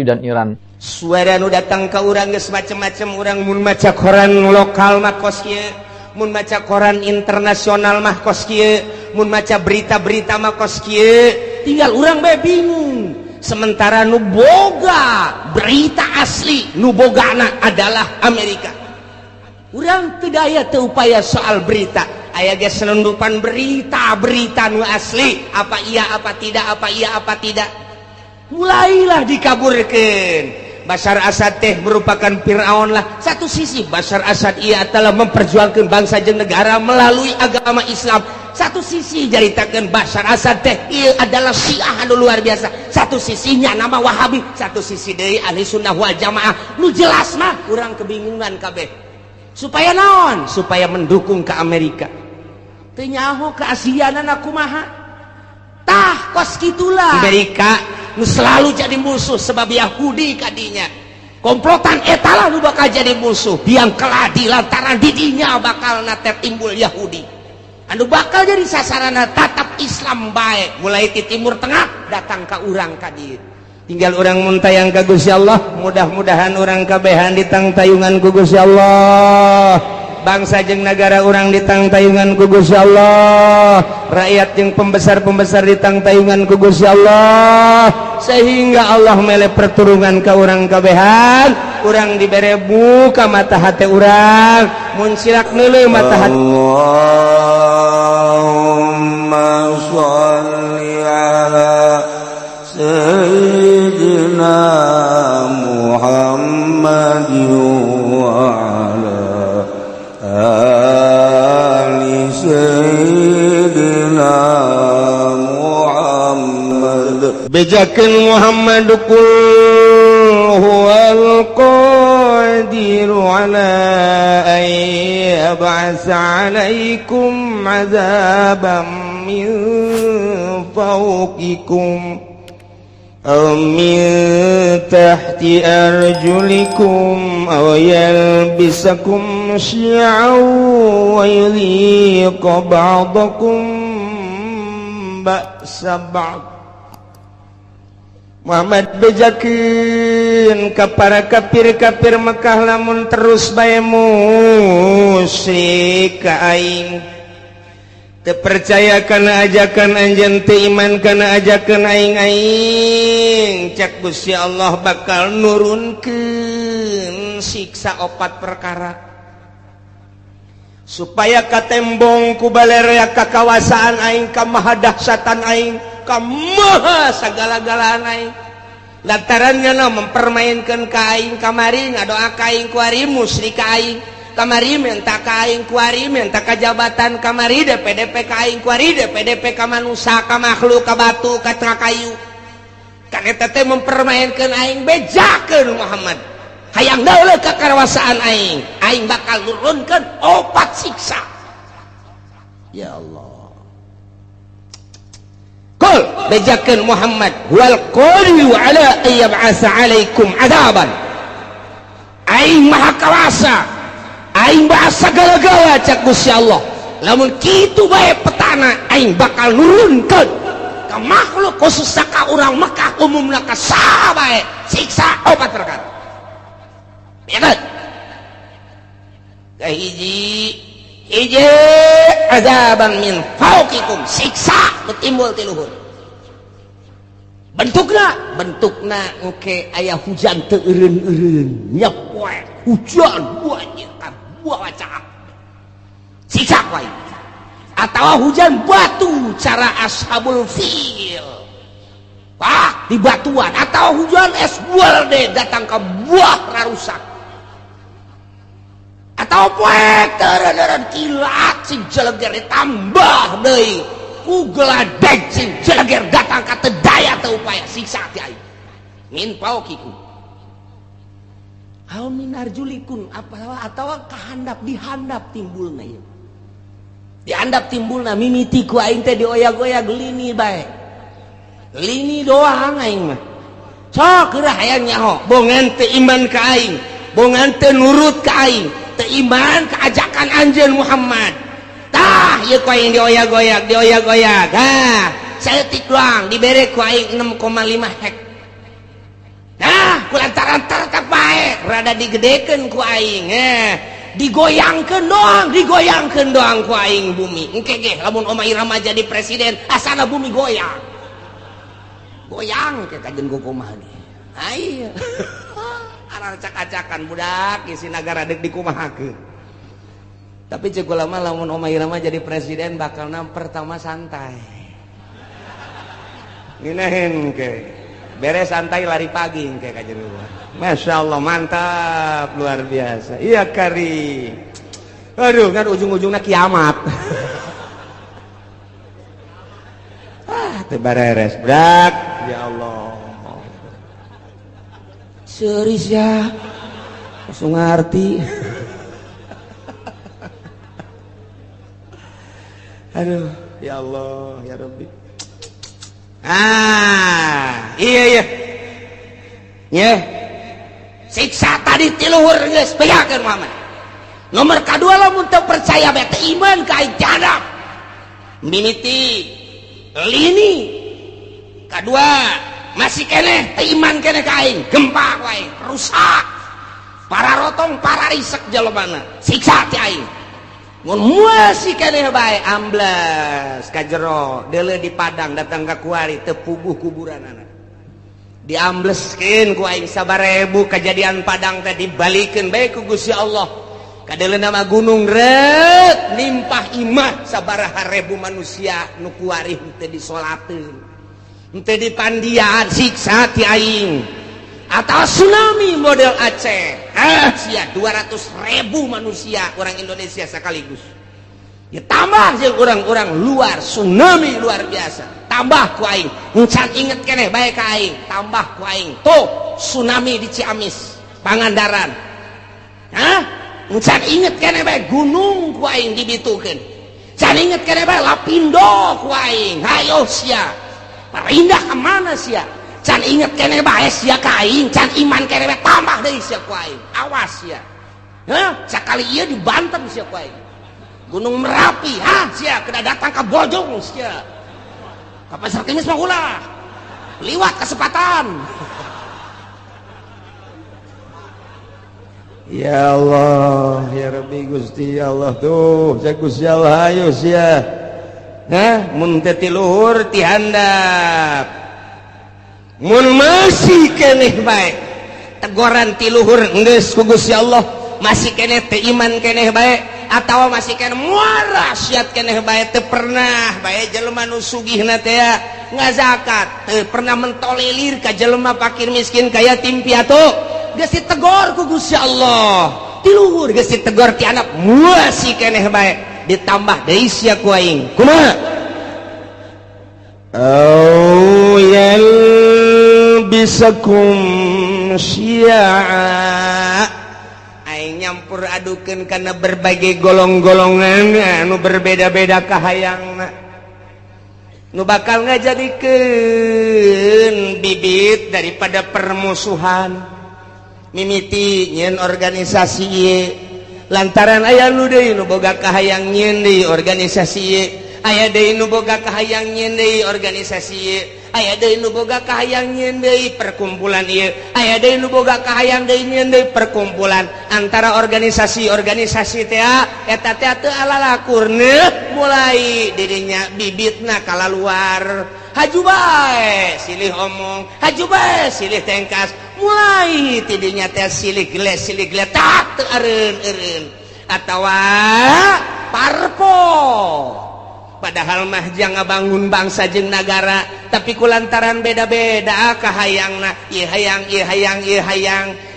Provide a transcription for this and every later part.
dan Iran. Suara nu datang ke urang geus macam-macam, urang mun maca koran lokal mah kos kieu, mun maca koran internasional mah kos kieu, mun maca berita-berita mah kos kieu. Tinggal urang bae bingung. Sementara nu boga berita asli, nu bogana adalah Amerika. Urang teu daya teu upaya soal berita. Aya ge selundupan berita-berita nu asli, apa iya apa tidak, apa iya apa tidak. Mulailah dikaburkan. Bashar Assad teh merupakan Fir'aun lah. Satu sisi Bashar Assad ia telah memperjuangkan bangsa jeung negara melalui agama Islam. Satu sisi jaritakeun Bashar Assad teh ia adalah Syiah anu luar biasa. Satu sisinya nama Wahabi, satu sisi deui Ahli Sunnah wal Jamaah. Nu jelas mah urang kebingungan kabeh. Supaya naon? Supaya mendukung ke Amerika. Teu nyaho keasianana kumaha? Tah kos kitulah. Amerika nu selalu jadi musuh sebab Yahudi kadinya. Komplotan etalah nu bakal jadi musuh. Biang keladi lantaran didinya bakal nate timbul Yahudi. Anu bakal jadi sasarana tatap Islam baik. Mulai di Timur Tengah datang ke urang ka dieu. Tinggal urang mun tayang ka Gusti Allah, mudah-mudahan urang kabehan ditang tayungan ku Gusti Allah. Bangsa jeung negara urang ditang tayungan ku Gusti Allah, rakyat jeung pembesar-pembesar ditang tayungan ku Gusti Allah, sehingga Allah mele perturungan ka urang kabehan, urang dibere buka mata hati urang, mun sirak neuleuh mata hati. Allahumma shalli ala sayyidina Muhammad wa Ali Sayyidina Muhammad. Bejakeun Muhammad qul huwal qadiru ala an yab'atsa 'alaikum 'adzaban min fawqikum aw min tahti arjulikum aw yalbisakum syi'an wa yudhiqa ba'dakum ba'sa ba'd. Muhammad bejakeun ka para kafir-kafir Mekah lamun terus bae musyrik ka aing, teu percaya kana ajakan anjeun, teu iman kana ajakan aing-aing, cak Gusti Allah bakal nurunkeun siksa 4 perkara supaya katembong ku balerea kakawasaan aing, ka maha dahsyatan aing, ka maha sagala-galaan aing. Lantarannya mempermainkan ka aing kamari ngadoa ka aing kuari musyrik ka aing, kamari minta ka aing kuari minta ka jabatan, kamari DPDP ka aing kuari DPDP ka manusia, ka makhluk, ka batu, ka kayu. Kan eta teh mempermainkan aing. Bejakeun Muhammad hayang dauleuh ka karawasaan aing, aing bakal nurunkeun 4 siksa. Ya Allah, qul bejakeun Muhammad wal qadiru ala ayyab'atsa 'alaikum 'adaban. Aing maha kawasa, aing bahasa gala-gala cak Gusti Allah. Lamun kitu bae petana aing bakal nurunkeun ka makhluk khususna ka urang Mekah umumna ka saha bae siksa 4 perkara. Ya kan? Kahiji azaban min fauqikum, siksa betimbul ti luhur. Bentukna engke aya hujan teu eureun-eureun, nya poe hujan banjir buah wacak siksa wae, atawa hujan batu cara ashabul fil di batuan, atau hujan es buah deh datang ke buah rarusak, atau poe teureun kilat sing jeleger ditambah deui ku geladeg sing jeleger datang ka teu daya teu upaya siksa ti aing min paukikum aw min arjulikun, atawa kahandap dihandap timbulna ieu, dihandap timbulna mimiti ku aing teh dioyag-oyag lini bae, lini doang aing mah sok geurah hayang nyaho, bongan teu iman ka aing, bongan teu nurut ka aing, teu iman ka ajakan anjeun Muhammad. Tah ieu ku aing dioyag-oyag ha saeutik doang dibere ku aing 6,5 hek. Nah kulantaran terkap baik rada digedekeun ku aing digoyangkeun doang ku aing bumi engke ge lamun Oma Irama jadi presiden asana bumi goyang ke kajen kumaha ge aya arang acak-acakan budak isi nagara deuk dikumahakeun tapi ceuk lama lamun Oma Irama jadi presiden bakalna pertama santai nginahin ke beres santai lari pagi kayak kajian luar. Masya Allah mantap luar biasa. Iya kari. Aduh kan ujung-ujungnya kiamat. Tebareres brak. Ya Allah. Serius ya. Langsung ngerti. Aduh ya Allah ya Rabbi. Iya siksa tadi tiluhur geus bejakeun Muhammad nomor kedua lamun teu percaya bae teu iman ka aing tiadap mimiti lini kedua masih keneh teu iman keneh ka aing gempa ku aing rusak para rotong para risek jelebana siksa ti aing mun masih keneh bae amblas ka jero deuleu di Padang datang ka kuari teu puguh kuburanana diambleskeun ku aing 1000 kejadian Padang teh dibalikeun bae ku Gusti Allah kadeuleu nama gunung rek limpah imah sabaraha ribu manusia nu kuari teu disolateun teu dipandian siksa ti aing atau tsunami model Aceh sia 200.000 manusia orang Indonesia sekaligus ya tambah jeung orang-orang luar tsunami luar biasa tambah ku aing encan inget keneh bae ka aing tambah ku aing tuh tsunami di Ciamis Pangandaran encan inget keneh bae gunung ku aing dibitukeun can inget keneh bae Lapindo ku aing hayo sia parindah ka mana sia can inget keneh bae sia ka aing can iman keneh bae tambah deui sia ku aing awas sia sakali ieu di Banten sia ku aing Gunung Merapi sia kena datang ke Bojong sia ka Pasar Kemis mah ulah liwat kesempatan ya Allah ya Rabbi Gusti Allah tuh cek Gusti Allah ayo sia mun teh tiluhur ti handap mun masih keneh bae teguran tiluhur geus ku Gusti Allah masih keneh teu iman keneh bae atawa masih keneh muara siat keneh bae teu pernah bae jelema nu sugihna teh ngazakat teu pernah mentolerir ka jelema fakir miskin ka yatim piatu geus ditegor ku Gusti Allah tiluhur geus ditegor ti anak masih keneh bae ditambah deui sia ku aing kumaha au yalbisakum syi'a aing nyampur adukeun kana berbagai golong-golongan anu berbeda-beda kahayangna nu bakal ngajadikeun bibit daripada permusuhan mimiti nyeun organisasi ieu lantaran aya nu deui nu boga kahayang nyeun deui organisasi ieu aya deui nu boga kahayang nyeun deui organisasi ieu aya deui nu boga kahayang nyeun deui perkumpulan ieu aya deui nu boga kahayang deui nyeun deui perkumpulan antara organisasi teh eta teh teu alalakurna mulai dirinya bibitna kalaluar haju bae silih omong haju bae silih tengkas mulai tidinya teh silih geles tak teu eureun atawa parpo padahal mah jang ngabangun bangsa jeung nagara tapi kulantaran beda-beda kahayangna ieu hayang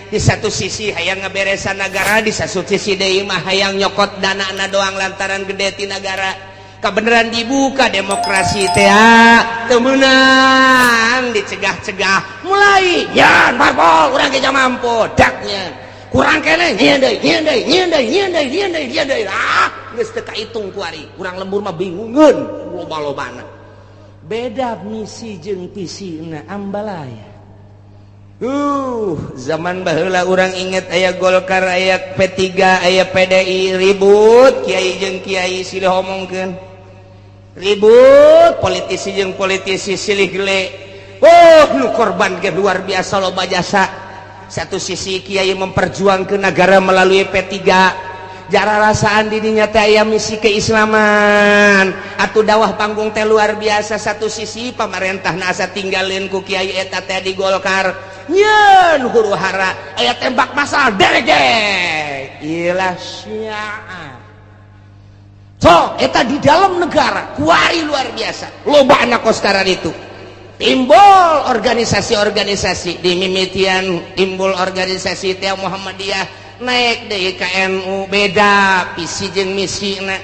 di satu sisi hayang ngaberesan negara di satu sisi deui mah hayang nyokot danana doang lantaran gede ti nagara kabeneran dibuka demokrasi teh teu meunang dicegah-cegah mulai nyan parpol urang ge mampu daknya kurang keneh nyieun deui geus teu kahitung ku ari urang lembur mah bingungeun loba-lobana beda misi jeung visina ambalaya zaman baheula urang inget aya Golkar aya P3 aya PDI ribut kiai jeung kiai silih omongkeun ribut politisi jeung politisi silih gele nu korban ge luar biasa loba jasa. Satu sisi kiai memperjuangkan negara melalui P3, jara rasaan didinya teh aya misi keislaman atuh dakwah panggung teh luar biasa. Satu sisi pamarentah asa tinggalin ku kiai eta teh di Golkar nyeun huru hara aya tembak masal derege ilah syiah. So eta di dalam negara kuari luar biasa loba anak koskaran itu timbul organisasi-organisasi di mimitian, timbul organisasi teh Muhammadiyah naik dari KNU beda visi jeung misi na.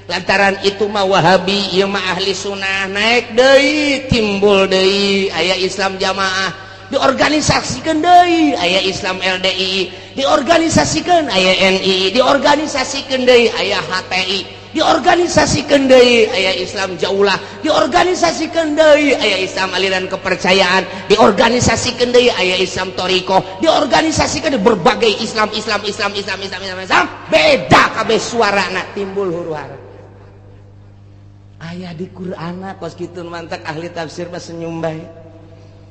Lantaran itu mah Wahabi ieu mah ahli sunnah naik deui timbul deui aya Islam Jamaah diorganisasikeun deui aya Islam LDI diorganisasikeun aya NI diorganisasikeun deui aya HTI diorganisasikeun deui aya Islam Jaulah diorganisasikeun deui aya Islam aliran kepercayaan diorganisasikeun deui aya Islam Thariqah diorganisasikeun berbagai Islam beda kabeh suarana timbul huru-hara aya di Qur'ana kos kitu mantak ahli tafsir mah senyum bae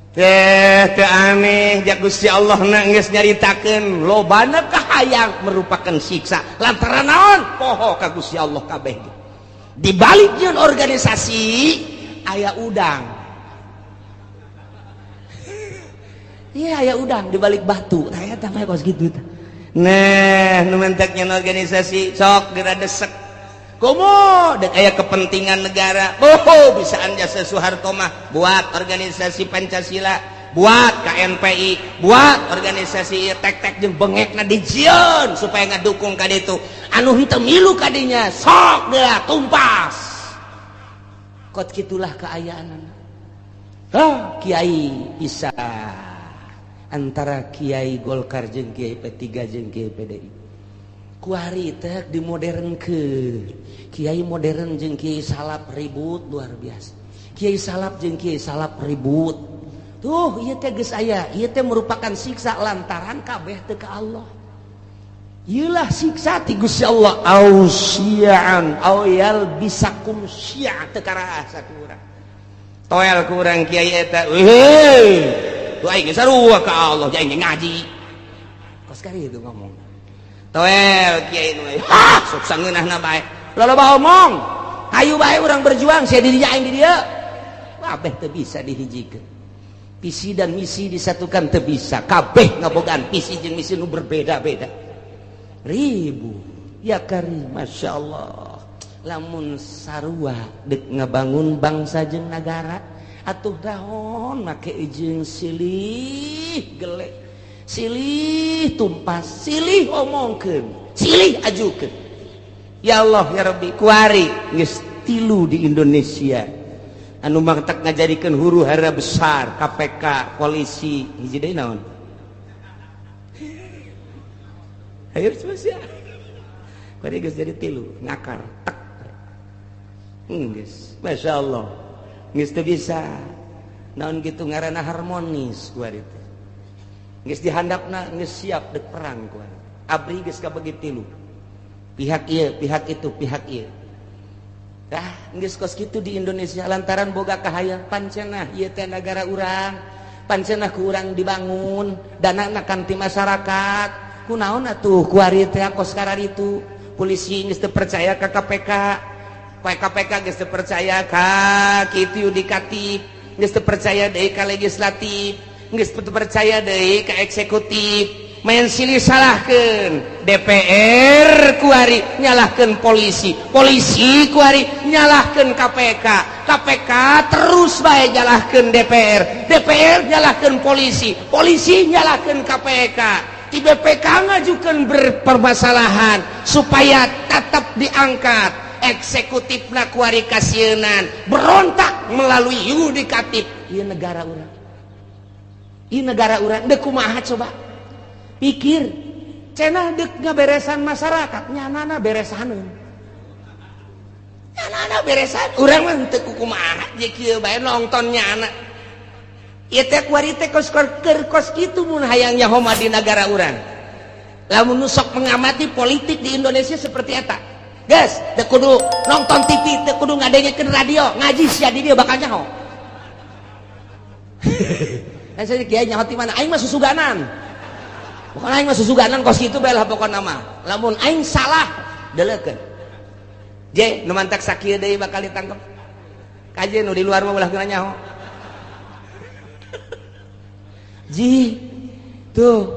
teh aneh jak Gusti Allah na geus nyaritakeun lobana kahayang merupakan siksa lantaran naon poho ka Gusti Allah kabeh di balik nyeun organisasi aya udang iya aya udang di balik batu aya tah kos kitu nah nu mentek nyeun organisasi sok geura desek komo dek aya kepentingan negara bisaan jasa Soeharto mah buat organisasi Pancasila buat KNPI buat organisasi tek-tek jeung bengekna dijieun supaya ngadukung ka ditu anu henteu milu kadinya sok deula tumpas kot kitulah keayaanana kiai bisa antara kiai Golkar jeung kiai P3 jeung kiai PDI kuari teh dimodernkeun kiai modern jeung kiai salap ribut luar biasa kiai salap jeung kiai salap ribut tuh ieu teh geus aya ieu teh merupakan siksa lantaran kabeh teu ka Allah ieulah siksa ti Gusti Allah ausian au yalbisakum syi'a teu karaha sakurang toel ku urang kiai eta tuh aing sarua ka Allah jeung ngaji kos kari itu ngomong toel kiai nu sok sangeunahna bae loba omong ayo bae urang berjuang sia di dinya aing di dieu kabeh teu bisa dihijikeun visi dan misi disatukan teu bisa kabeh ngabogaan visi jeung misi nu berbeda-beda ribu ya karim masyaallah lamun sarua deuk ngabangun bangsa jeung nagara atuh daon make jeung silih gelek silih tumpas silih omongkeun silih ajukeun ya Allah ya Rabbi kuari geus tilu di Indonesia anu mangtak ngajadikeun huru hara besar KPK polisi hiji deui naon ayo sia kuari geus jadi tilu ngakar tek geus masyaallah geus teu bisa naon kitu ngaranna harmonis kuari teh geus dihandapna geus siap dek perang kuari abri geus kabagi tilu pihak ieu pihak itu pihak ieu geus kos kitu di Indonesia lantaran boga kahayang pancenah ieu teh negara urang pancenah ku urang dibangun danana kan ti masyarakat kunaon atuh kuari teh kos kararitu polisi geus teu percaya ka KPK KPK geus teu percaya ka kitu yudikatif geus teu percaya deui ka legislatif geus teu percaya deui ka eksekutif main silih salahkeun DPR kuari nyalahkeun polisi polisi kuari nyalahkeun KPK KPK terus bae nyalahkeun DPR DPR nyalahkeun polisi polisi nyalahkeun KPK di BPK ngajukeun berpermasalahan supaya tetap diangkat eksekutifna kuari kasienan berontak melalui yudikatif ieu negara urang deuk kumaha coba pikir cenah deuk ngaberesan masyarakat nyanana beresaneun urang mah teu kumaha je kieu bae nongton nyana ieu teh kuari teh kos kitu mun hayang nyaho di negara urang lamun sok mengamati politik di Indonesia seperti eta geus teu kudu nonton TV teu kudu ngadengekeun radio ngaji sia di dieu bakal nyaho Saya kiai nyaho ti mana? Aing mah susuganan. Bukan aing mah susuganan kos kitu bae lah pokona mah. Lamun aing salah deleukeun. Je, nu mantak sakieu deui bakal ditangkep. Kaje nu di luar mah ulah geuna nyaho. Ji, tuh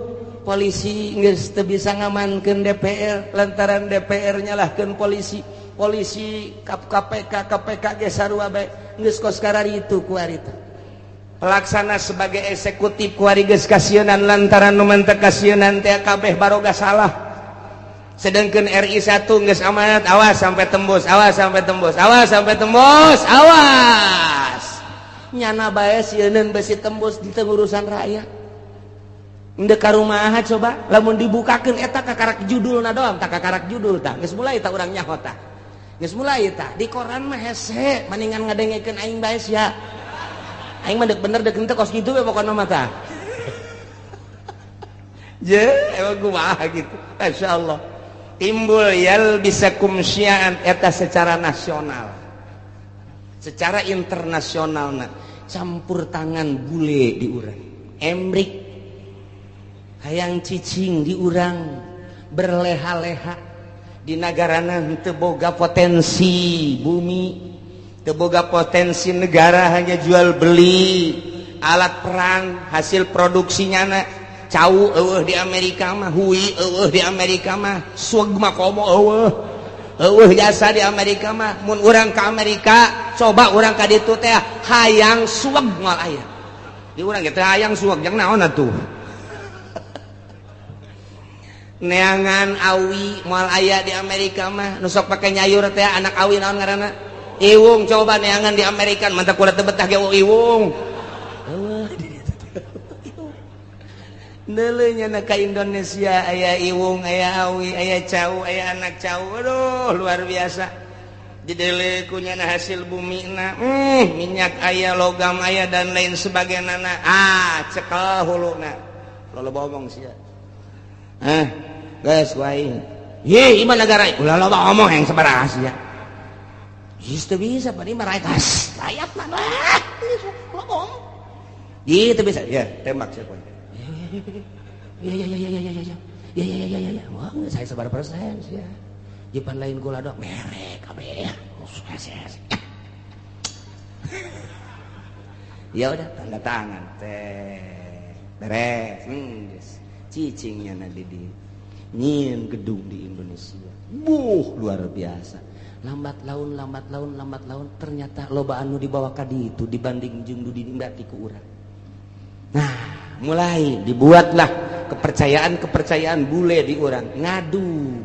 polisi geus teu bisa ngamankeun DPR lantaran DPR nyalahkeun polisi. Polisi KPK ge sarua bae geus kos kararitu ku arita. Pelaksana sebagai eksekutif kuari geus kasienan lantaran nu mantek kasienan teh kabeh baroga salah. Sedangkeun RI 1 geus amanat awas sampai tembus, awas sampai tembus, awas sampai tembus, awas. Nyana bae sieun besi tembus di urusan rakyat. Endeu ka rumaha coba lamun dibukakeun eta kakarak judulna doang, tak kakarak judul tah. Geus mulai tah urang nyaho tah. Geus mulai tah di koran mah hese mendingan ngadengekeun aing bae sia. Aing mah bener dek henteu kos kitu we pokona mah tah. Je, emang kumaha gitu. Masyaallah. Timbul yalbisakum syi'an eta secara nasional. Secara internasional campur tangan bule di urang. Emrik hayang cicing di urang berleha-leha di nagarana teu boga potensi bumi. Teboga potensi negara hanya jual beli alat perang hasil produksinya na cau di Amerika mah hui di Amerika mah suag mah komo jasa di Amerika mah mun urang ke Amerika coba urang ka ditu teh hayang suag moal aya di urang teh hayang suag jeung naon atuh neangan awi moal aya di Amerika mah nu sok pake nyayur teh anak awi naon ngaranna Iwung coba neangan di Amerika mantap kulit betah ge iwung. Neuleunya na ka Indonesia aya iwung, aya awi, aya cau, aya anak cau. Aduh luar biasa. Dideuleu ku nya hasil bumina. Minyak aya, logam aya dan lain sebagainya. Cekel huluna. Loba omong sia. Guys, waing. Ye, iman negara. Ulah loba omong yang sabaraha sia. Itu bisa Pak, ini meraitas rakyat mana ngomong gitu bisa ya tembak siapa ya wah saya sebar persen sih ya jipan lain gula dok merek kabeh ya udah tanda tangan teh beres cicingnya nadi di nyin gedung di Indonesia luar biasa. Lambat laun ternyata loba anu dibawa ka ditu dibanding jeung nu diningati ku urang. Nah, mulai dibuatlah kepercayaan bule di urang ngadu.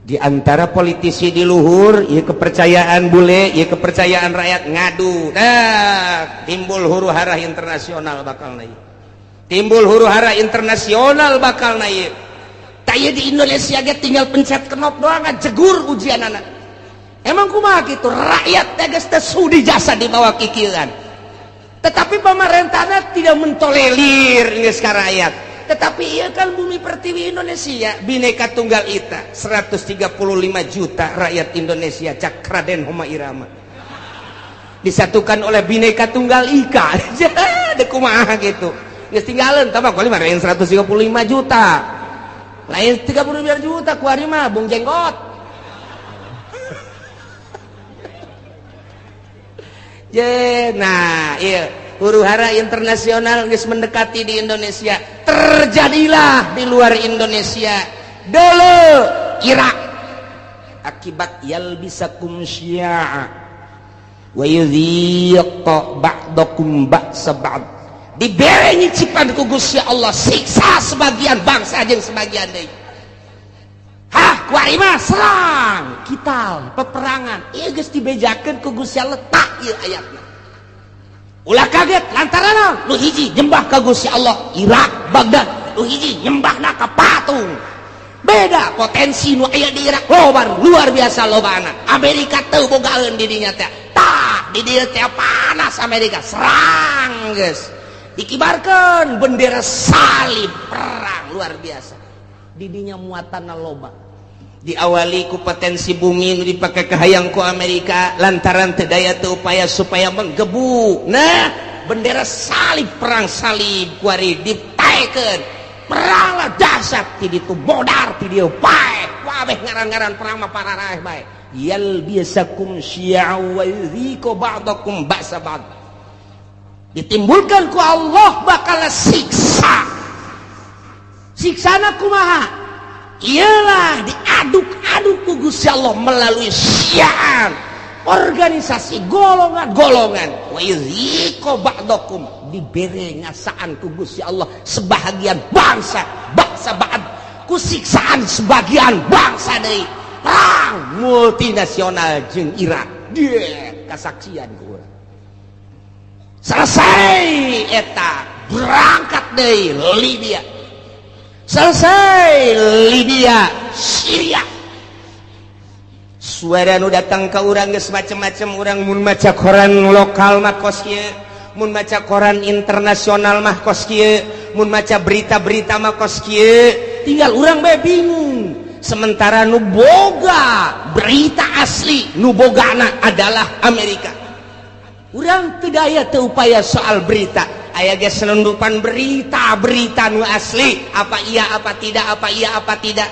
Di antara politisi di luhur, ieu kepercayaan bule, ieu kepercayaan rakyat ngadu. Timbul huru-hara internasional bakal naik. Timbul huru-hara internasional bakal naik. Taya di Indonesia ge tinggal pencet knop doang jegur ujianana. Emang kumaha gitu rakyat tegas sudi jasa di bawah kikiran tetapi pemerintahnya tidak mentolerir geus ka rakyat tetapi ieu kan bumi pertiwi Indonesia Bhinneka Tunggal Ika 135 juta rakyat Indonesia cak Raden Homa Irama disatukan oleh Bhinneka Tunggal Ika dek kumaha gitu geus tinggalin tambah kali mah 135 juta lain 35 juta ku ari mah bung jenggot. Nah, iya, huru-hara internasional geus mendekati di Indonesia. Terjadilah di luar Indonesia. Dulu Irak akibat yalbisakum syi'a wa yudhiqa ba'dakum ba'sa ba'd. Dibere nyicipan ku Gusti Allah siksa sebagian bangsa jeung sebagian deui. Kuari mah serang, kital, peperangan. Ieu geus dibejakeun ku Gusti Allah tak ieu ayatna. Ulah kaget lantaran nu hiji nyembah ka Gusti Allah Irak, Baghdad, nu hiji nyembahna ka patung. Beda potensi nu aya di Irak loba luar biasa lobana. Amerika teu bogaeun di dinya teh. Tah, di dieu teh panas Amerika serang geus. Dikibarkeun bendera salib perang luar biasa. Di dinya muatanna loba. Diawali ku potensi bumi nu dipake ke hayang ku Amerika lantaran teu daya teu upaya supaya menggebu. Nah, bendera salib perang salib kuari ditaikeun perang lah dahsyat ti ditu modar ti dieu pae wabeh ngaran-ngaran perang mah pararah bae yalbisakum syi'a wa yudhiqu ba'dakum ba'sa ba'd ditimbulkan ku Allah bakal siksa siksana kumaha ialah diaduk-aduk ku Gusti Allah melalui syiar organisasi golongan-golongan wa yudhiqu ba'dakum dibere ngasaan ku Gusti Allah sebahagian bangsa ba'd ku siksaan sebagian bangsa deui perang multinasional jeung Irak dia kasaksian ku urang selesai eta berangkat deui Libya selesai Libya Syria suara nu datang ke urang geus macem-macem urang mun maca koran lokal mah kos kieu mun maca koran internasional mah kos kieu mun maca berita-berita mah kos kieu tinggal urang bae bingung sementara nu boga berita asli nu bogana adalah Amerika urang teu daya teu upaya soal berita aya ge selundupan berita nu asli apa iya apa tidak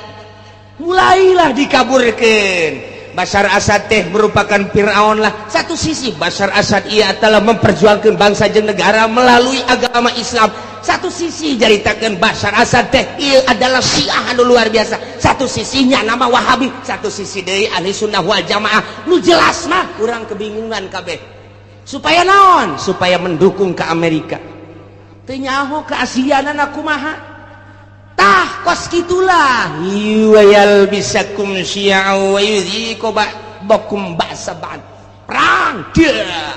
mulailah dikaburkeun Bashar Assad teh merupakan Fir'aun lah satu sisi Bashar Assad ia telah memperjuangkan bangsa jeung negara melalui agama Islam satu sisi jaritakeun Bashar Assad teh ia adalah Syiah anu luar biasa satu sisinya nama Wahabi satu sisi deui ahli sunnah wal jamaah nu jelas mah urang kebingungan kabeh supaya naon supaya mendukung ke Amerika teu nyaho keaslianana kumaha tah kos kitulah yuwayal bisakum syi'a wa yudhiqu ba'dakum ba'sa ba'd perang dia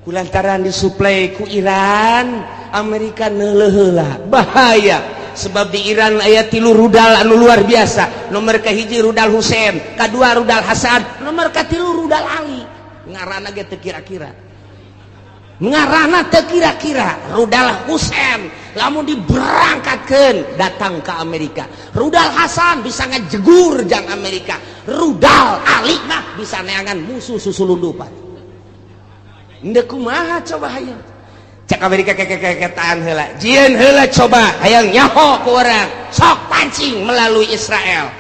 kulantaran disuplai ku Iran Amerika neuleuh heula bahaya sebab di Iran aya 3 rudal anu luar biasa nomor kahiji rudal Husein kadua rudal Hasan nomor katilu rudal Ali ngaranna ge teu kira-kira ngarana teu kira-kira rudal Husein lamun diberangkatkeun datang ke Amerika rudal Hasan bisa ngajegur jang Amerika rudal Ali mah bisa neangan musuh susulundupan endeu kumaha coba hayang cak Amerika keketaan heula jieun heula coba hayang nyaho ku urang sok pancing melalui Israel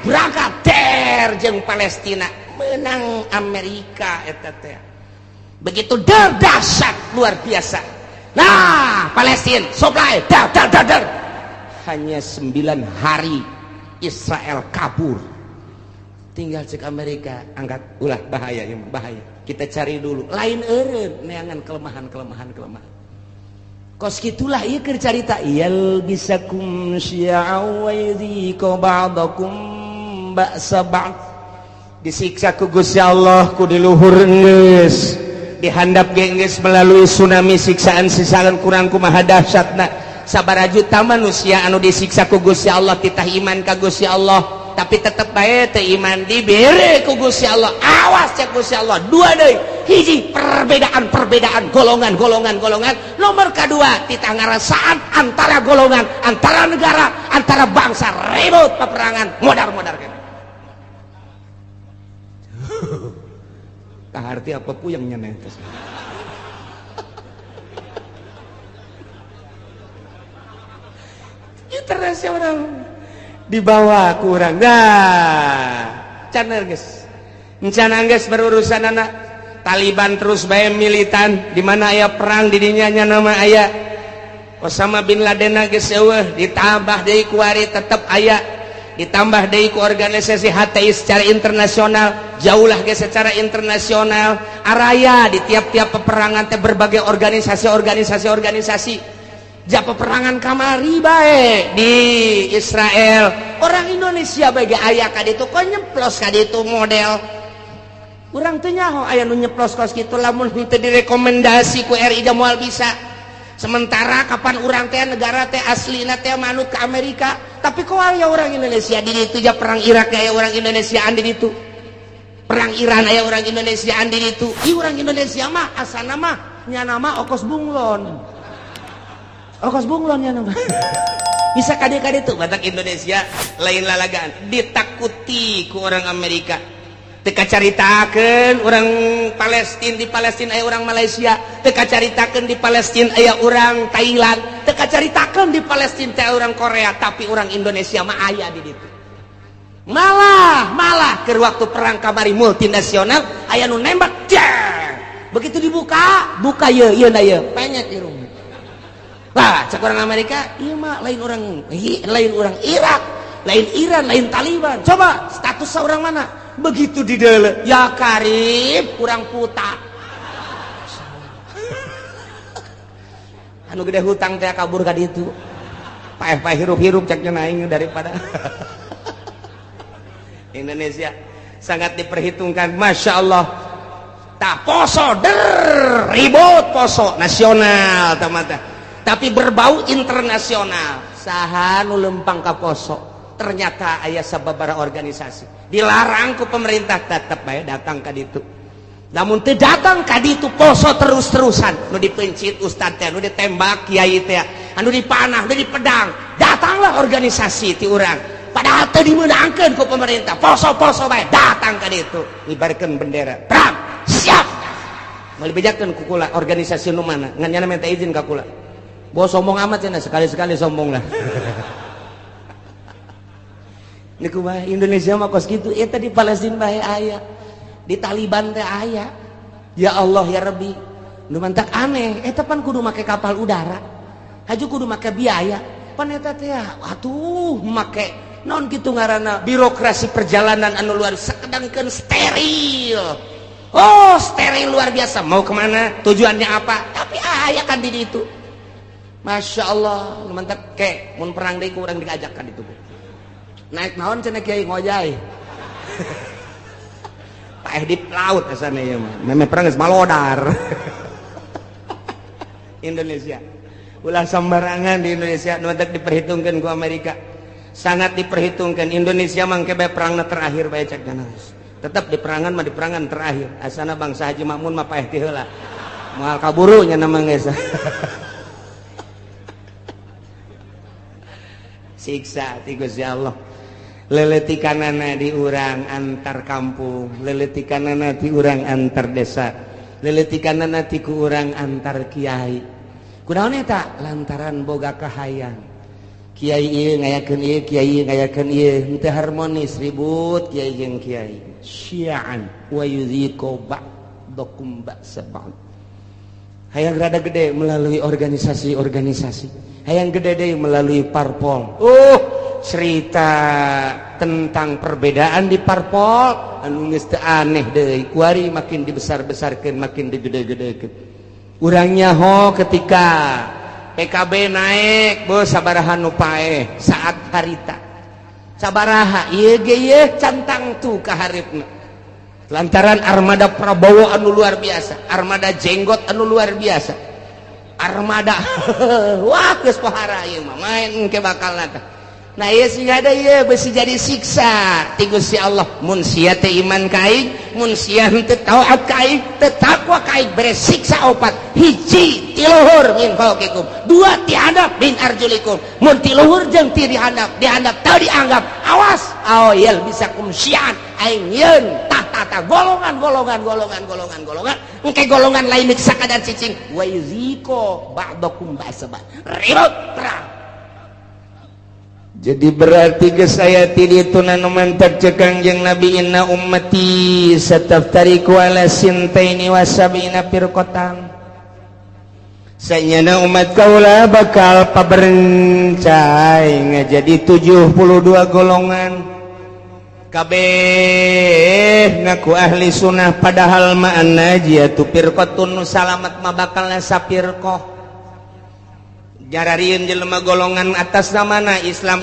berangkat der jeung Palestina menang Amerika eta teh begitu dahsyat luar biasa nah Palestina supply dar hanya 9 hari Israel kabur tinggal cek Amerika angkat ulah bahaya ya bahaya kita cari dulu lain eureun neangan kelemahan kos gitulah ieu keur carita yal bisakum syi'a wa yudhiqu ba'dakum ba'sa ba'd disiksa ku Gusti Allah ku di luhur geus dihandap geus melalui tsunami siksaan kurang kumaha dahsyatna sabaraha juta manusia anu disiksa ku Gusti Allah titah iman ka Gusti Allah tapi tetep bae teu iman dibere ku Gusti Allah awas cek Gusti Allah dua deui hiji perbedaan golongan nomor kedua titah ngarasaan antara golongan antara negara antara bangsa ribut peperangan modar kene arti apa puyeng nyeneh tos internasional dibawa ku urang can geus berurusan anak Taliban terus bae militan di mana aya perang di dinya nya nama aya Osama bin Laden geus eueuh ditambah deui ku ari tetep aya ditambah deui ku organisasi HTI secara internasional jauhlah ge secara internasional araya di tiap-tiap peperangan teh berbagai organisasi ja peperangan kamari bae di Israel orang Indonesia bae ge aya ka ditu kok nyemplos ka ditu model urang teu nyaho aya nu nyeplos kos kitu lamun teu direkomendasi ku RI da moal bisa sementara kapan urang teh negara teh aslina teh manut ke Amerika tapi kok aya orang Indonesia di ditu ja perang Irak aya orang Indonesiaan di ditu perang Iran aya orang Indonesiaan di ditu ieu urang Indonesia mah asana mah nya nama Okos Bunglon nya nama bisa kade-kade tuh batak Indonesia lain lalagaan ditakuti ku orang Amerika teka caritakeun orang Palestina di Palestina aya orang Malaysia, teka caritakeun di Palestina aya orang Thailand, teka caritakeun di Palestina aya orang Korea, tapi orang Indonesia mah aya di ditu. Malah keur waktu perang kamari multinasional aya nu nembak, begitu dibuka ieu na ieu penyet irung. Lah cek orang Amerika, ieu mah lain orang Irak, lain Iran, lain Taliban. Coba status orang mana? Begitu di dalam ya karib kurang puta anu gede hutang teh kabur ka ditu paeh hirup-hirup ceknya aing daripada Indonesia sangat diperhitungkan. Masya Allah tak poso ribut poso nasional tamata tapi berbau internasional saha nu lempang ka poso. Ternyata ayah sababaraha organisasi dilarang ku pemerintah tetap bae datang ka ditu. Namun teu datang ka ditu poso terus-terusan nu dipencit ustad teh, nu ditembak kiai teh, anu dipanah, nu dipedang. Datanglah organisasi ti urang. Padahal teu dimeunangkeun ku pemerintah. Poso-poso bae datang ka ditu. Ngibarkeun bendera. Perang, siap. Meuli bejakeun ku kula organisasi nu mana? Ngan nyana minta izin ka kula. Bos sombong amat cenah sekali-sekali sombong lah. Niku mah Indonesia mah kos kitu eta di Palestina bae aya di Taliban teh aya. Ya Allah ya Rabbi nu mantak aneh eta pan kudu make kapal udara haju kudu make biaya pan eta teh atuh make naon kitu ngaranna birokrasi perjalanan anu luar sedangkeun steril. Oh steril luar biasa. Mau kemana tujuannya apa tapi aya kan di ditu. Masya Allah nu mantak ke mun perang deui urang diajak ka ditu. Naik naon cenah kiai ngojay paeh di laut asana ieu mah meme perang geus malodar. Indonesia ulah sembarangan di Indonesia nu teu diperhitungkeun ku Amerika sangat diperhitungkan. Indonesia mangke bae perangna terakhir bae cek geus tetep di perangan mah di perangan terakhir asana bangsa Haji Makmun mah paeh ti heula moal kaburu nya nama geus. Siksa ti Gusti Allah. Leletikanana di urang antar kampung, leletikanana di urang antar desa, leletikanana ti ku urang antar kiai. Kunaon eta? Lantaran boga kahayang. Kiai ieu ngayakeun ieu, kiai ieu ngayakeun ieu, henteu harmonis, ribut kiai jeung kiai. Syi'an wa yudhiqu ba'dakum ba'sa ba'd. Hayang rada gede melalui organisasi-organisasi. Hayang gede deui melalui parpol. Cerita tentang perbedaan di parpol anu geus teu aneh deui kuari makin dibesar-besarkeun makin digede-gedekeun. Urang nyaho ketika PKB naik beuh sabaraha nu paeh saat harita sabaraha ieu ge ieu cantang tu ka hareupeuna lantaran armada Prabowo anu luar biasa, armada jenggot anu luar biasa, armada wah geus pohara ieu mah main ke bakalna teh. Nah ieu siga da ieu beusi jadi siksa ti Gusti Allah. Mun sia teh iman ka aing, mun sia teu taat ka aing, teu takwa ka aing, bere siksa opat. Hiji ti luhur min fauqikum, dua ti handap min arjulikum. Mun ti luhur jeung ti dihandap teu dianggap, awas aoyel bisa kumsian aing yeun tah golongan engke golongan lain sakadar cicing wa yuziko ba'dakum ba'sa ribut perang. Jadi berarti geus aya ti ditu nu mantap cek Kangjeng Nabi inna ummati sataftariqu ala sintaini wa sab'ina firqatan. Saenyana umat kaula bakal paberencai ngajadi 72 golongan. Kabeh ngaku ahli sunnah padahal ma'ana jiatu firqatun salamat mah bakalna sapirqah. Jararieun jelema golongan atas namana Islam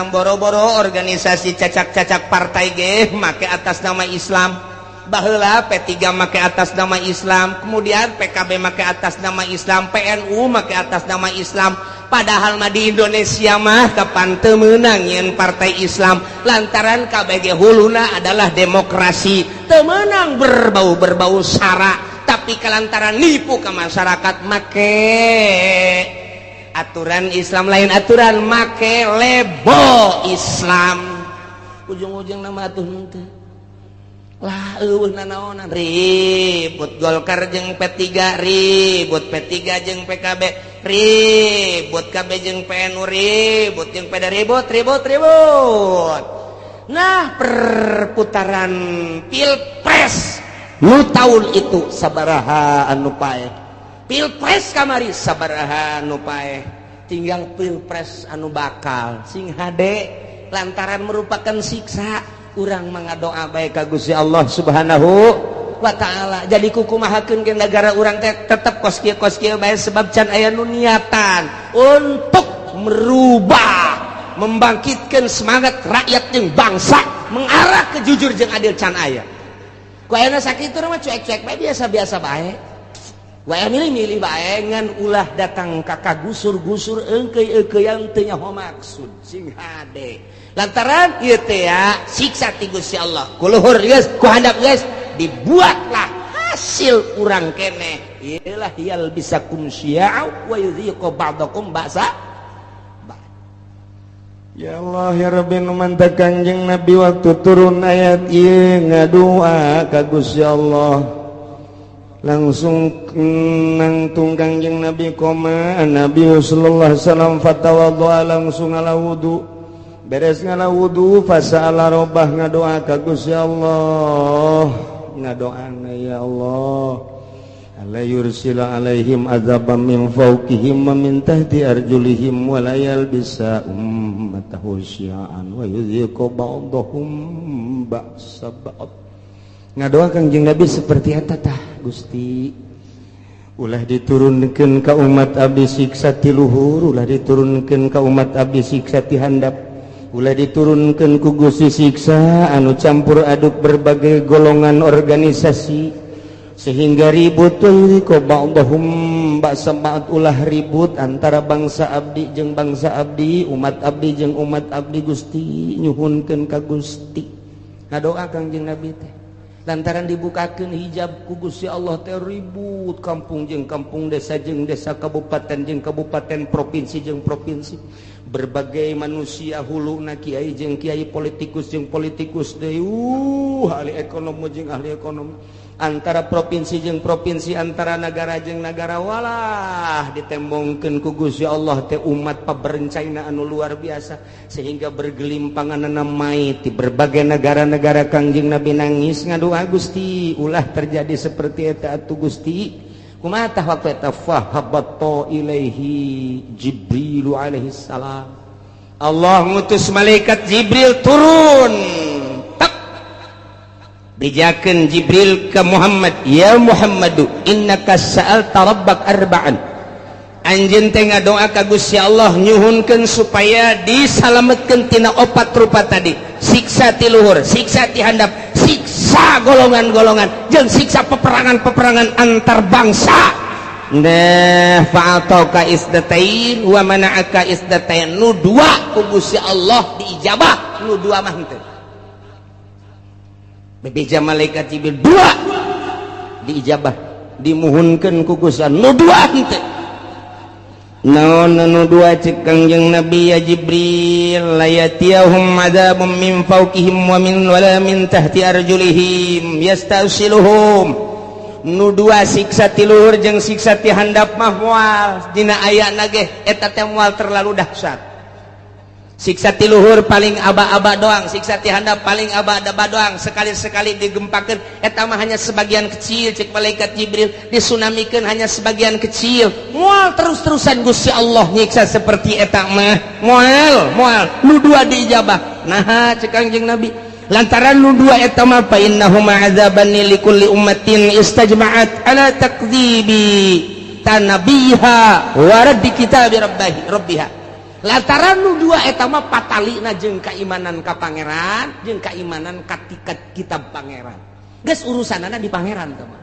boro-boro organisasi cacak-cacak partai ge make atas nama Islam. Baheula P3 make atas nama Islam, kemudian PKB make atas nama Islam, PNU make atas nama Islam. Padahal mah di Indonesia mah kapan teu meunang nyeun partai Islam lantaran kabeh huluna adalah demokrasi. Teu meunang berbau sara. Tapi kelantaran nipu ke masyarakat make aturan Islam lain aturan, make lebo Islam ujung-ujung nama atuh henteu lah nanaonan ribut Golkar jeung P3 ribut P3 jeung PKB ribut KB jeung PNU ribut jeung PDA ribut. Nah perputaran pilpres nu tahun itu sabaraha anu paeh pilpres kamari sabaraha anu paeh tinggal pilpres anu bakal sing hade lantaran merupakan siksa urang mangadoa bae ka Gusti Allah Subhanahu wa taala. Jadi kukumahakeun ke negara urang teh tetep kos kieu bae sebab can aya nu niatan untuk merubah membangkitkan semangat rakyat jeung bangsa mengarah ke jujur jeung adil can aya. Ku ayeuna sakitu mah cuek-cuek bae biasa-biasa bae. Wae milih-milih bae ngan ulah datang ka gusur-gusur eungkeuy-eungkeuyan teu nyaho maksud sing hade. Lantaran ieu teh ya siksa ti Gusti Allah. Kuluhur geus ku handap geus dibuatlah hasil urang keneh. Iyalah yal bisakum syi'a wa yudhiqu ba'dakum ba'sa. Ya Allah ya Rabbi nu mantap Kanjeng Nabi waktu turun ayat ieu ngadua ka Gusti Allah. Langsung nangtung Kanjeng Nabi koma Nabi sallallahu alaihi wasallam fatawaddoa langsung ala wudu. Beres ngala wudu fasa'ala robah ngadoa ka Gusti Allah ngadoana ya Allah ala yursila alaihim azaban min fawqihim wa min tahti arjulihim wa la yalbisa ummatahu syi'an wa yudhiqu ba'dahum ba'sa ba'd. Ngadoa Kanjeng Nabi seperti eta tah Gusti ulah diturunkeun ka umat abdi siksa ti luhur ulah diturunkeun ka umat abdi siksa ti handap ulah diturunkan ku Gusti siksa anu campur aduk berbagai golongan organisasi sehingga ribut ko ba'dahum ba'sa ba'd ulah ribut antara bangsa abdi jeung bangsa abdi umat abdi jeung umat abdi Gusti nyuhunkeun ka Gusti ngadoa Kanjeng Nabi teh lantaran dibukakeun hijab ku Gusti Allah teh ribut kampung jeung kampung desa jeung desa kabupaten jeung kabupaten provinsi jeung provinsi berbagai manusia huluna kiai jeung kiai politikus jeung politikus deui ahli ekonomi jeung ahli ekonomi antara provinsi jeung provinsi antara negara jeung negara walah ditembongkeun ku Gusti Allah teh umat paberencana anu luar biasa sehingga bergelimpangan namai ti berbagai negara-negara Kanjeng Nabi nangis ngadoa Gusti ulah terjadi seperti eta atuh Gusti. Kumaha tah waktu eta fahabatta ilaihi Jibril alaihi salam. Allah ngutus malaikat Jibril turun. Tak. Bijakeun Jibril ke Muhammad, ya Muhammadu innaka sa'alta rabbak arba'an. Anjeun teh ngadoa ka Gusti Allah nyuhunkeun supaya disalametkeun tina opat rupa tadi. Siksa ti luhur, siksa ti handap, siksa golongan-golongan jeung siksa peperangan-peperangan antar bangsa. Nah fa'atauka isdatain wa mana'aka isdatain nu dua ku Gusti Allah diijabah nu dua mah henteu. Bebeja malaikat Jibril dua diijabah dimuhunkeun ku Gusti Allah nu dua henteu. Naon anu dua cek Kanjeng Nabi ya Jibril layatiyahum adzabum min fawqihim wa min tahti arjulihim yastasiluhum nu dua siksa ti luhur jeung siksa ti handap mah moal dina aya nage eta teh moal terlalu dahsyat. Siksa ti luhur paling aba-aba doang, siksa ti handap paling aba-aba doang, sekali-sekali digempakeun eta mah hanya sebagian kecil cek malaikat Jibril disunamikeun hanya sebagian kecil. Moal terus-terusan Gusti Allah nyiksa seperti eta mah moal nu dua diijabah. Nah cek Kanjeng Nabi lantaran nu dua eta mah fa innahuma adzaban likulli ummatin istajma'at ala takdzibi tanabiha wa raddi kitabi rabbiha. Lantaran nu dua eta mah patalina jeung kaimanan ka pangeran jeung kaimanan ka kitab pangeran. Geus urusanana di pangeran teh mah.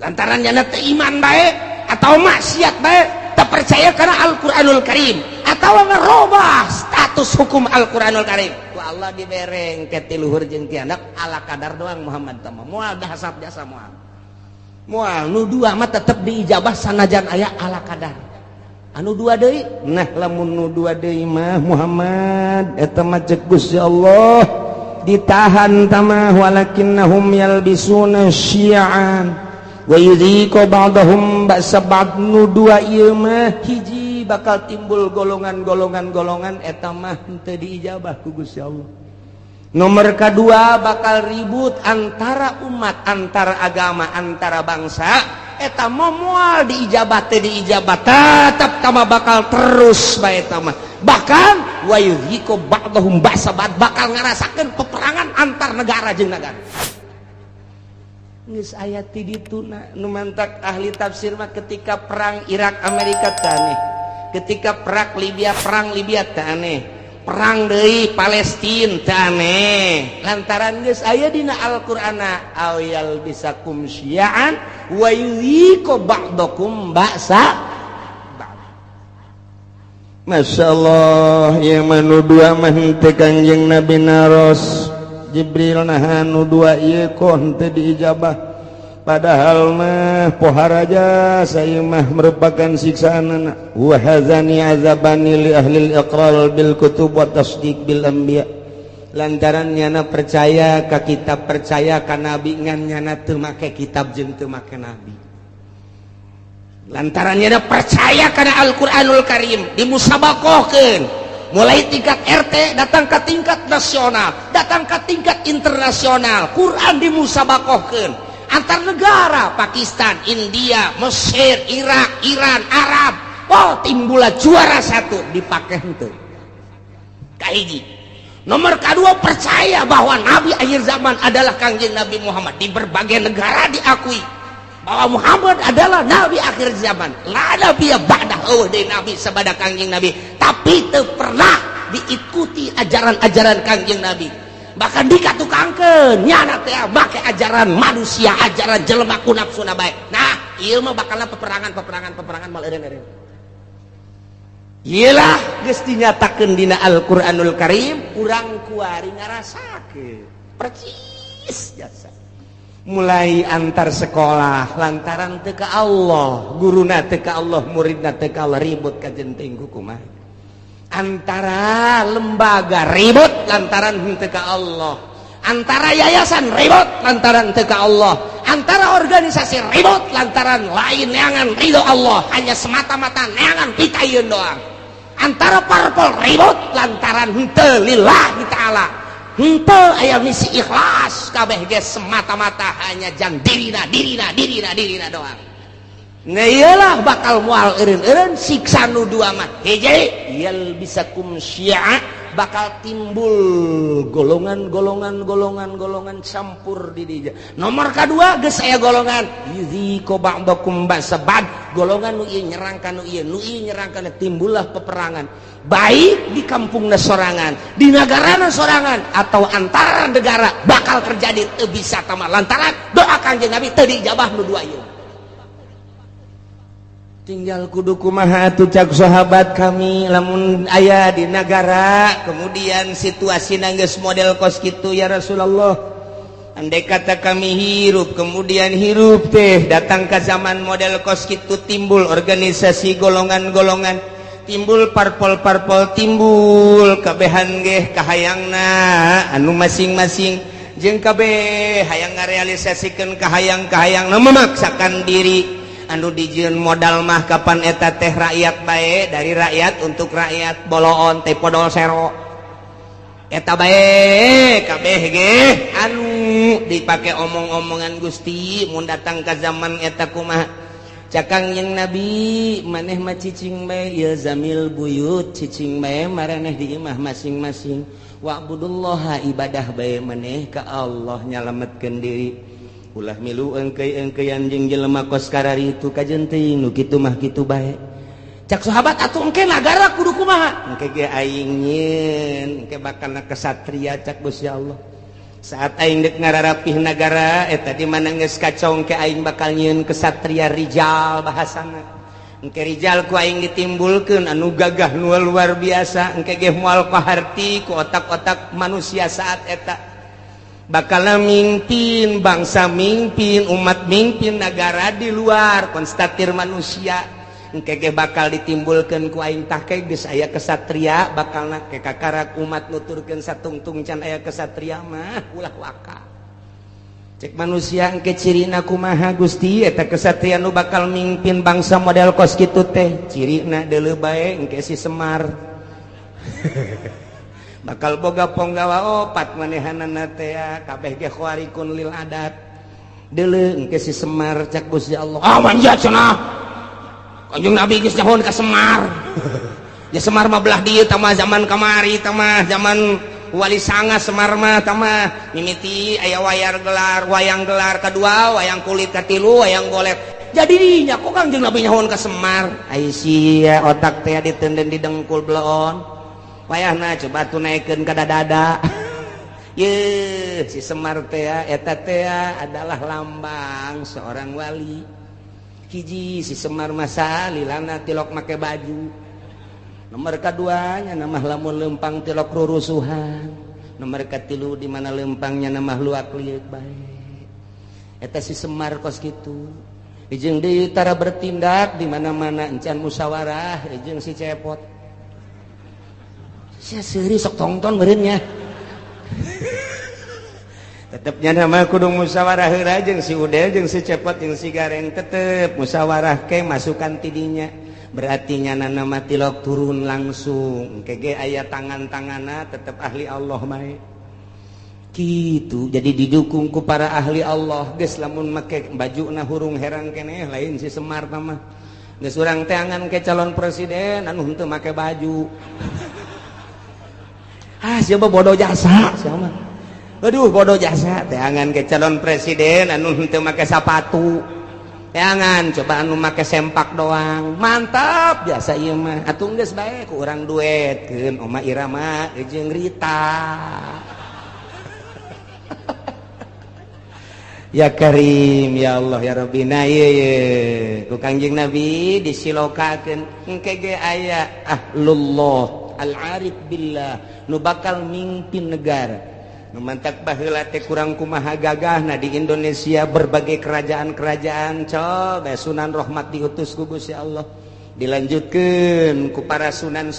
Lantaran nya teh iman bae atau maksiat bae teu percaya kana Al-Qur'anul Karim atawa ngarobah status hukum Al-Qur'anul Karim. Ku Allah dibereng ke ti luhur jeung ti handap ala kadar doang Muhammad teh mah. Moal dahsyat biasa moal. Moal nu dua mah tetep diijabah sanajan aya ala kadar. Anu dua deui nah lamun nu dua deui mah Muhammad eta mah cek Gusti Allah ditahan tamah walakinnahum yalbisuna syi'an wa yudhiqu ba'dahum ba'sa ba'd nu dua ieu mah hiji bakal timbul golongan-golongan eta mah teu diijabah ku Gusti Allah. Nomor kedua bakal ribut antara umat, antara agama, antara bangsa. Eta moal diijabah teh diijabah tetap tama bakal terus bae eta mah. Bahkan wa yudhiqu ba'dahum ba'sa ba'd bakal ngarasakeun peperangan antar negara jeung negara. Geus aya ti dituna nu mantak ahli tafsir mah ketika perang Irak Amerika teh aneh. Ketika perang Libya teh aneh. Perang deui Palestina teh aneh. Lantaran geus aya dina Al-Qur'ana awyal bisakum syi'an wa yudhiqu ba'dakum ba'sa. Masyaallah ya manu dua mah teh Kanjeng Nabi naros Jibril nahan nu dua ieu kon teu diijabah padahal mah poharaja saya mah merupakan siksaanna wa hazani azabani li ahli al-iqrar bil kutub wa tasdiq bil anbiya lantaran nyana percaya ka kitab percaya ka nabi ngan nyana teu make kitab jeung teu make nabi lantaran nyana percaya kana Al-Qur'anul Karim dimusabakohkeun mulai tingkat RT datang ke tingkat nasional datang ke tingkat internasional Quran dimusabakohkeun antar negara Pakistan, India, Mesir, Irak, Iran, Arab oh timbullah juara satu dipake henteu kahiji. Nomor kedua percaya bahwa Nabi akhir zaman adalah Kangjeng Nabi Muhammad di berbagai negara diakui bahwa Muhammad adalah Nabi akhir zaman la nabiyya ba'dahu dari Nabi sabada Kangjeng Nabi tapi teu pernah diikuti ajaran-ajaran Kangjeng Nabi bahkan dikatukangkeun nyana teh make ajaran manusia ajaran jelema ku nafsuna bae. Nah ieu mah bakalna peperangan mal eureun-eureun iyalah geus dinyatakeun dina Al-Qur'anul Karim urang kuari ngarasakeun percis jasa mulai antar sekolah lantaran teu ka Allah guruna teu ka Allah muridna teu ka Allah ribut ka jenting kumaha antara lembaga ribut lantaran henteu ka Allah antara yayasan ribut lantaran teu ka Allah antara organisasi ribut lantaran lain neangan ridho Allah hanya semata-mata neangan pitayeun doang antara parpol ribut lantaran henteu lillahi ta'ala henteu aya misi ikhlas kabeh ge semata-mata hanya jang dirina doang. Nah iyalah bakal moal eureun-eureun siksa nu dua mah hiji yal bisakum syi'a bakal timbul golongan campur di dieu. Nomor kedua geus aya golongan yudhiqu ba'dakum ba'sa ba'd golongan nu ieu nyerang ka nu ieu nyerang kana timbullah peperangan baik di kampungna sorangan di nagarana sorangan atau antara negara bakal terjadi teu bisa tamah lantaran doa Kangjeng Nabi teu diijabah nu dua ieu. Tinggal kudu kumaha atuh cak sahabat kami lamun aya di negara kemudian situasina geus model kos kitu ya Rasulullah andai kata kami hirup kemudian hirup teh datang ke zaman model kos kitu timbul organisasi golongan-golongan timbul parpol-parpol timbul kabehan ge kahayangna anu masing-masing jeung kabeh hayang ngarealisasikeun kahayang-kahayangna memaksakan diri anu dijieun modal mah kapan eta teh rakyat bae dari rakyat untuk rakyat boloon teh podol sero eta bae kabeh ge anu dipake omong-omongan Gusti mun datang ka zaman eta kumaha cakang yang Nabi maneh mah cicing bae ya zamil buyut cicing bae maraneh di imah masing-masing wa'budullaha ibadah bae maneh ka Allah nyalametkeun diri ulah milu engkeuy-engkeuyan jeung jelema kos karari itu kajeunteuing nu kitu mah kitu bae cak sahabat atuh engke nagara kudu kumaha engke ge aing nyieun engke bakalna kesatria cak Gusti Allah saat aing deuk ngararapih nagara eta di mana geus kacau engke aing bakal nyieun kesatria rijal bahasana engke rijal ku aing ditimbulkeun anu gagah nu luar biasa engke ge moal paharti ku otak-otak manusia saat eta bakal mimpin bangsa mimpin umat mimpin negara di luar konstatir manusia engke bakal ditimbulkeun ku aing tah ke geus aya kesatria bakalna ke kakarak umat nuturkeun satungtung can aya kesatria mah ulah waka. Cek manusia engke cirina kumaha Gusti eta kesatria nu bakal mimpin bangsa model kos kitu teh cirina deuleu bae engke si Semar bakal boga ponggawa opat manehanana teh kabeh ge khawarikun lil adat deuleu engke si Semar cak Gusti Allah manjat cenah Kanjeng Nabi geus nyahoan ka Semar ya Semar mah belah dieu tah zaman kamari tah zaman Wali Sanga Semar mah tamah mimiti aya wayang gelar kedua wayang kulit katilu wayang golek jadi dinya kok Kangjeng Nabi nyahoan ka Semar ai sia otak teh diteunden di dengkul belon wayahna coba tunaikeun ka dada ye si Semar teh eta teh adalah lambang seorang wali hiji si Semar masa lilana tilok make baju nomor keduanya nama lamun lempang tilok rurusuhan nomor katilu di mana lempangnya nama luak liuk baik eta si Semar kos kitu jeung deui tara bertindak di mana-mana encan musyawarah jeung si cepot sia seuri sok tongton meureun nya tetepnya nama kudu musyawarah heula jeung si Udel jeung si cepot jeung si Gareng tetep musyawarah ke masukan tidinya berarti nyana nama tilok turun langsung kege aya tangan-tanganna tetap ahli Allah bae gitu jadi didukung ku para ahli Allah geus lamun make bajuna hurung herang keneh lain si Semar mah geus urang teh angan ke calon presiden anu henteu make baju siapa bodoh jasa siapa aduh bodoh jasa teh angan ke calon presiden anu henteu make sapatu jangan coba anu make sempak doang mantap biasa ieu mah atuh geus bae ku urang duetkeun Oma Irama jeung Rita ya Karim ya Allah ya Rabbina ye ku Kangjeng Nabi disilokakeun engke ge aya ahlullah al-arif billah nu bakal mimpin negara memantak baheula teh kurang kumaha gagahna di Indonesia berbagai kerajaan-kerajaan coba Sunan Rahmat diutus ku Gusti Allah dilanjutkeun ku para sunan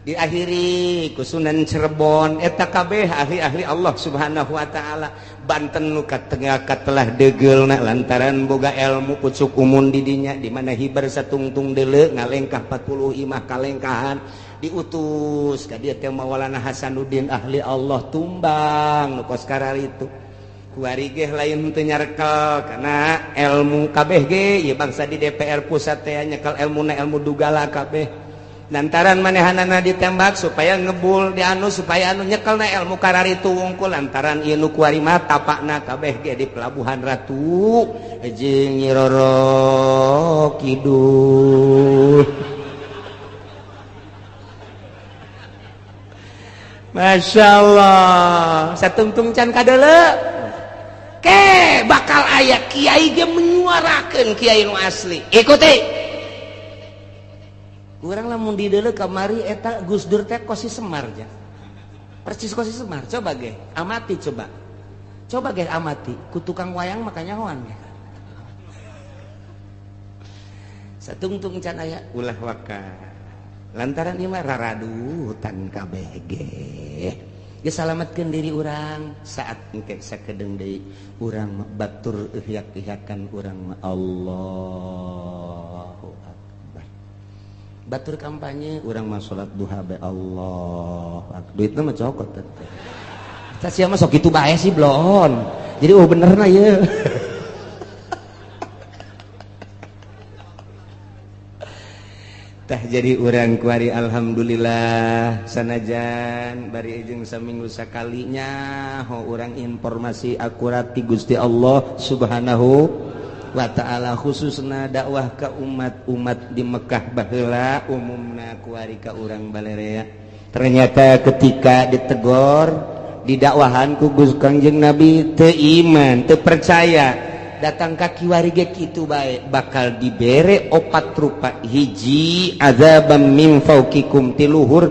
diakhiri ku Sunan Cirebon eta kabeh ahli-ahli Allah Subhanahu wa taala Banten nu katengah katelah degeulna lantaran boga ilmu pucuk umun di dinya di mana hibar satungtung deuleu ngalengkah 40 imah kalengkahan diutus ka dieu teh Maulana Hasanuddin ahli Allah tumbang nu kos kararitu kuari ge lain teu nyarkel kana ilmu kabeh ge ieu bangsa di DPR pusat teh nyekel ilmuna ilmu dugala kabeh lantaran manehanana ditembak supaya ngebul di anu supaya anu nyekelna ilmu kararitu wungkul lantaran ieu nu kuari mah tapakna kabeh ge di Pelabuhan Ratu jeung Nyi Roro Kidul Masya Allah satungtung can kadeuleu ke bakal aya kiai ge menyuarakeun kiai nu asli ikuti urang lamun di deuleu kamari eta Gus Dur teh kosi Semar ja percis kosi Semar coba ge amati coba ge amati ku tukang wayang makanya hoan ge satungtung can aya ulah waka lantaran ieu mah raradutan kabeh ge geus salametkeun diri urang saat engke sakedeung deui urang batur ihyak-ihyakan urang Allahu akbar batur kampanye urang mah salat duha bae Allah duitna mah cokot teh eta sia mah sok kitu bae sih blon jadi benerna ieu jadi urang kuari alhamdulillah sanajan bari jeung saminggu sakalinya ho urang informasi akurat ti Gusti Allah Subhanahu wa taala khususna dakwah ka umat-umat di Mekah baheula umumna kuari ka urang balerea ternyata ketika ditegor didakwahan ku Gus Kangjeng Nabi teu iman teu percaya datang kaki warige kitu bae bakal dibere opat rupa hiji azabam min fauqikum tiluhur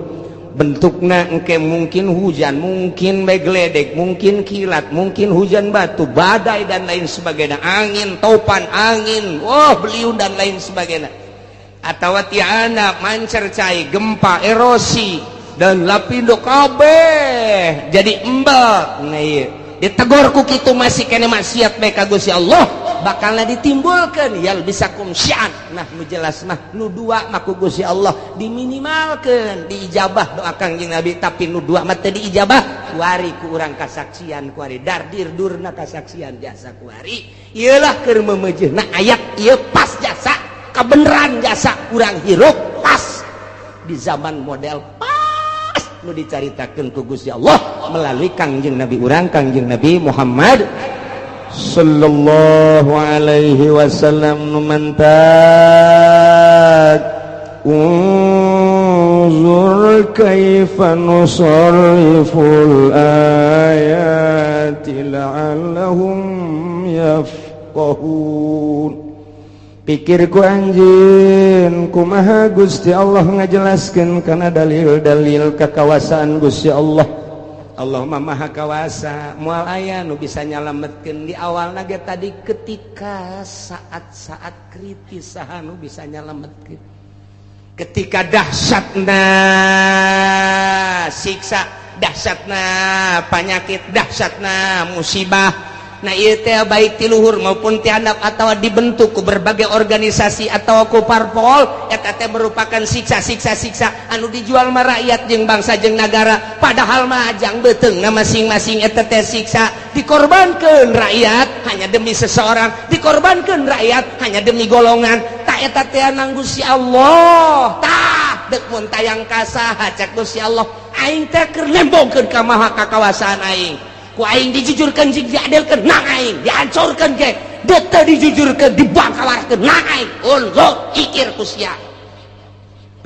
bentukna engke mungkin hujan, mungkin megledek, mungkin kilat, mungkin hujan batu, badai dan lain sebagainya, angin, topan angin, beliung dan lain sebagainya, atau tiana mancer cai, gempa, erosi dan lapindo kabeh jadi embek. Nah iya ditegur ku kitu masih kene maksiat bae ka Gusti Allah bakalna ditimbulkeun yal bisakum syi'an. Nah nu jelas mah nu dua mah ku Gusti Allah diminimalkeun diijabah doa Kangjeng Nabi, tapi nu dua mah teu diijabah kuari ku urang kasaksian kuari dardir durna kasaksian jasa kuari ieu lah keur memeujeuna ayat ieu pas jasa kabeneran jasa urang hirup pas di zaman model nu dicaritakeun ku Gusti Allah melalui Kangjeng Nabi urang Kangjeng Nabi Muhammad sallallahu alaihi wasallam numantat unzur kaifa nusarriful ayati la'allahum yafqahun. Pikirku anjin kumaha Gusti Allah ngajelaskeun kana dalil-dalil kekawasaan Gusti Allah. Allah mah maha kawasa, moal aya nu bisa nyalametkeun di awalna ge tadi ketika saat-saat kritis saha nu bisa nyalametkeun. Ketika dahsyatna siksa, dahsyatna penyakit, dahsyatna musibah. Nah ieu teh baik ti luhur maupun ti handap atawa dibentuk ku berbagai organisasi atawa ku parpol eta teh merupakan siksa-siksa anu dijual mah rakyat jeung bangsa jeung nagara, padahal mah ajang beuteungna masing-masing eta teh siksa dikorbankeun rakyat hanya demi seseorang, dikorbankeun rakyat hanya demi golongan. Tak eta teh nang Gusti Allah tah deuk mun tayang ka saha cek Gusti Allah aing teh keur nembongkeun ka maha kakawasaan aing. Ku aing dijujurkeun jeung diadilkeun nang aing dihancurkeun ge deuk teu dijujurkeun dibangkawarkeun nang aing. Unzur ikir ku sia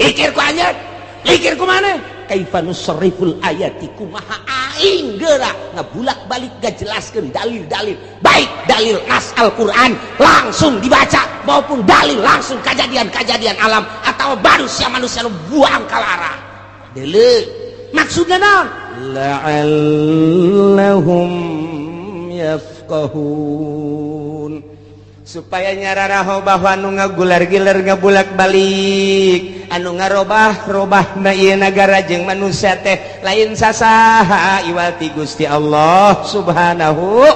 pikir ku anjeun pikir ku maneh kaifa nusarriful ayati kumaha aing geura ngabulak-balik ngajelaskeun dalil-dalil baik dalil nas Al-Qur'an langsung dibaca maupun dalil langsung kejadian-kejadian alam atau manusia-manusia nu buang kalara deuleu maksudna naon la'allahum yafqahun supaya nyararaho bahwa anu ngagular-gilar ngabulak-balik anu ngarobah-robah na ieu nagara jeung manusia teh lain sasaha iwati Gusti Allah subhanahu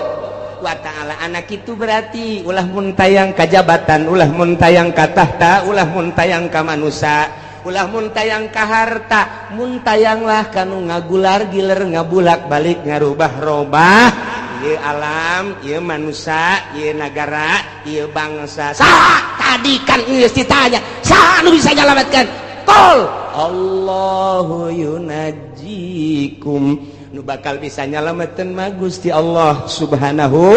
wa ta'ala. Anak itu berarti ulah mun tayang ka jabatan, ulah mun tayang ka tahta, ulah mun tayang ka manusia, ulah mun tayang ka harta, mun tayanglah kanu ngagular-giler ngabulak-balik ngarubah-robah ieu alam, ieu manusia, ieu nagara, ieu bangsa. Saha tadi kan geus ditanya, saha anu bisa nyalametkeun? Qul Allahu yunajjikum. Nu bakal bisa nyalametkeun mah Gusti Allah subhanahu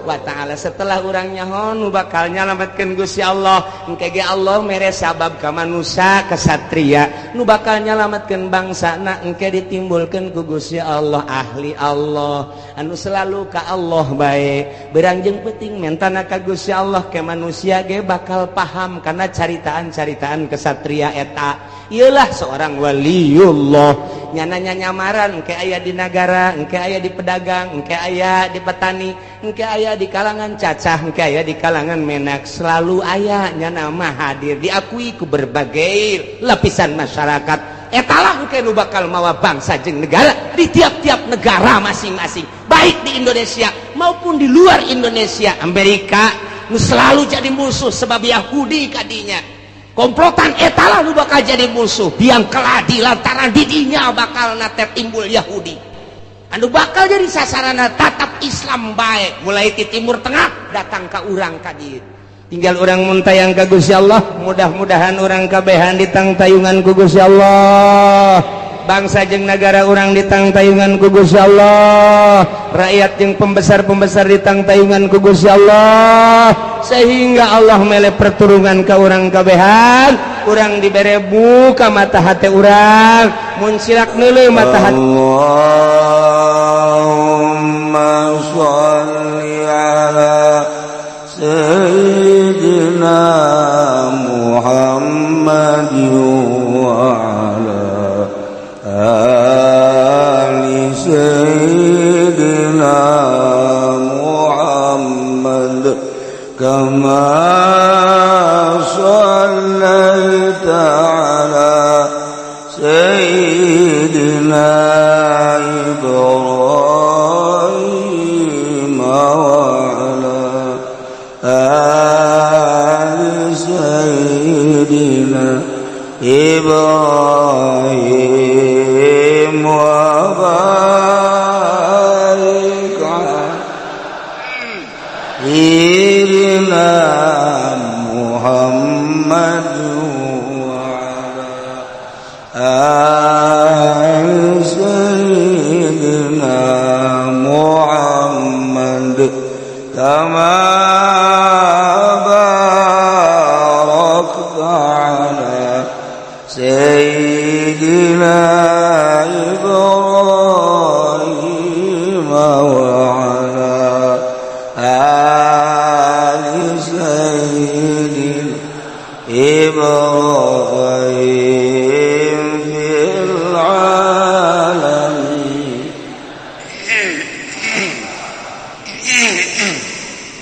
wa ta'ala. Setelah urang nyaho nu bakal nyalametkeun Gusti Allah engke ge Allah mere sabab ka manusia ka satria, nu bakal nyalametkeun bangsana engke ditimbulkeun ku Gusti Allah ahli Allah anu selalu ka Allah bae. Beurang jeung peuting mentana ka Gusti Allah ke manusia ge bakal paham kana caritaan-caritaan kesatria eta. Iyalah seorang waliullah nyana nyamaran engke aya di nagara, engke aya di pedagang, engke aya di petani, engke aya di kalangan cacah, engke aya di kalangan menak, selalu aya nyana mah hadir diakui ku berbagai lapisan masyarakat. Etalah engke nu bakal mawa bangsa jeung negara di tiap-tiap negara masing-masing, baik di Indonesia maupun di luar Indonesia. Amerika nu selalu jadi musuh sebab Yahudi kadinya. Komplotan etalah nu bakal jadi musuh biang keladi lantaran didinya bakal nate timbul Yahudi anu bakal jadi sasarana tatap Islam baik mulai di timur tengah datang ke urang ka dieu. Tinggal urang mun tayang ka Gusti Allah, mudah-mudahan urang kabehan ditang tayungan ku Gusti Allah, bangsa jeung negara urang ditang tayungan ku Gusti Allah, rakyat jeung pembesar-pembesar ditang tayungan ku Gusti Allah, sehingga Allah mele perturungan ka urang kabehan, urang dibere buka mata hati urang, mun silak neuleuh mata hati. Allahumma sholli ala sayyidina Muhammad wa ala صليت على سيدنا إبراهيم وعلى آل سيدنا إبراهيم وبارك على سيدنا محمد وعلى آل سيدنا محمد كما باركت على سيدنا إبراهيم وعلى آل سيدنا إبراهيم